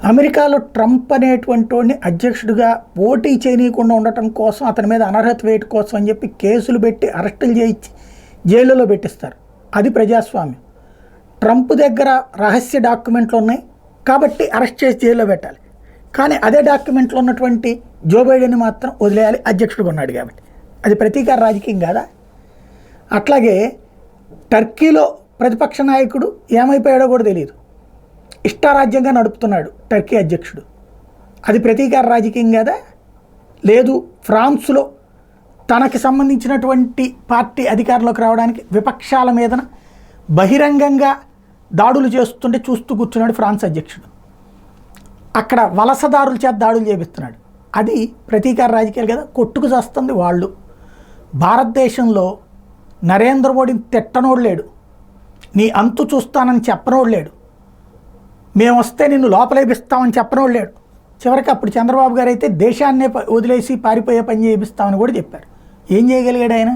అమెరికాలో ట్రంప్ అనేటువంటి వాడిని అధ్యక్షుడిగా పోటీ చేయనీయకుండా ఉండటం కోసం అతని మీద అనర్హత వేయటం కోసం అని చెప్పి కేసులు పెట్టి అరెస్టులు చేయించి జైలులో పెట్టిస్తారు. అది ప్రజాస్వామ్యం. ట్రంప్ దగ్గర రహస్య డాక్యుమెంట్లు ఉన్నాయి కాబట్టి అరెస్ట్ చేసి జైల్లో పెట్టాలి. కానీ అదే డాక్యుమెంట్లో ఉన్నటువంటి జో బైడెన్ని మాత్రం వదిలేయాలి, అధ్యక్షుడిగా ఉన్నాడు కాబట్టి. అది ప్రతీకార రాజకీయం కాదా? అట్లాగే టర్కీలో ప్రతిపక్ష నాయకుడు ఏమైపోయాడో కూడా తెలియదు, ఇష్టారాజ్యంగా నడుపుతున్నాడు టర్కీ అధ్యక్షుడు. అది ప్రతీకార రాజకీయం కదా? లేదు, ఫ్రాన్స్లో తనకి సంబంధించినటువంటి పార్టీ అధికారంలోకి రావడానికి విపక్షాల మీదన బహిరంగంగా దాడులు చేస్తుంటే చూస్తూ కూర్చున్నాడు ఫ్రాన్స్ అధ్యక్షుడు. అక్కడ వలసదారుల చేత దాడులు చేపిస్తున్నాడు. అది ప్రతీకార రాజకీయాలు కదా? కొట్టుకు చేస్తుంది వాళ్ళు. భారతదేశంలో నరేంద్ర మోడీని తిట్టనోడు లేడు, నీ అంతు చూస్తానని చెప్పనోడు లేడు, మేము వస్తే నిన్ను లోపలేపిస్తామని చెప్పనోడు లేడు. చివరికి అప్పుడు చంద్రబాబు గారు అయితే దేశాన్నే వదిలేసి పారిపోయే పని చేపిస్తామని కూడా చెప్పారు. ఏం చేయగలిగాడు ఆయన?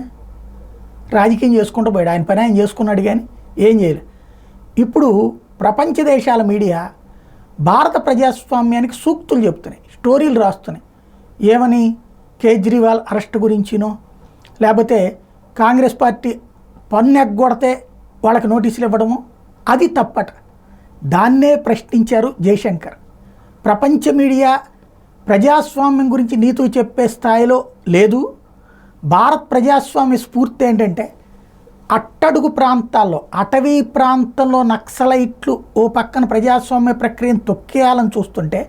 రాజకీయం చేసుకుంటూ పోయాడు. ఆయన పని ఆయన చేసుకున్నాడు కానీ ఏం చేయలేదు. ఇప్పుడు ప్రపంచ దేశాల మీడియా భారత ప్రజాస్వామ్యానికి సూక్తులు చెప్తున్నాయి, స్టోరీలు రాస్తున్నాయి. ఏమని? కేజ్రీవాల్ అరెస్ట్ గురించినో, లేకపోతే కాంగ్రెస్ పార్టీ పన్ను ఎగ్గొడితే వాళ్ళకి నోటీసులు ఇవ్వడము, అది తప్పట. దాన్నే ప్రశ్నించారు జయశంకర్. ప్రపంచ మీడియా ప్రజాస్వామ్యం గురించి నీతూ చెప్పే స్థాయిలో లేదు. భారత్ ప్రజాస్వామ్య స్ఫూర్తి ఏంటంటే అట్టడుగు ప్రాంతాల్లో, అటవీ ప్రాంతంలో నక్సలైట్లు ఓ పక్కన ప్రజాస్వామ్య ప్రక్రియను తొక్కేయాలని చూస్తుంటే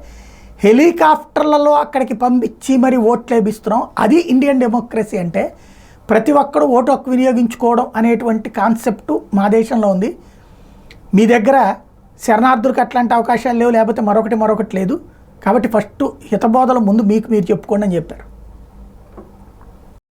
హెలికాప్టర్లలో అక్కడికి పంపించి మరి ఓట్లు వేపిస్తున్నాం. అది ఇండియన్ డెమోక్రసీ అంటే. ప్రతి ఒక్కరూ ఓటు హక్కు వినియోగించుకోవడం అనేటువంటి కాన్సెప్టు మా దేశంలో ఉంది. మీ దగ్గర శరణార్థులకు అట్లాంటి అవకాశాలు లేవు, లేకపోతే మరొకటి లేదు. కాబట్టి ఫస్ట్ హితబోధల ముందు మీకు మీరు చెప్పుకోండి అని చెప్పారు.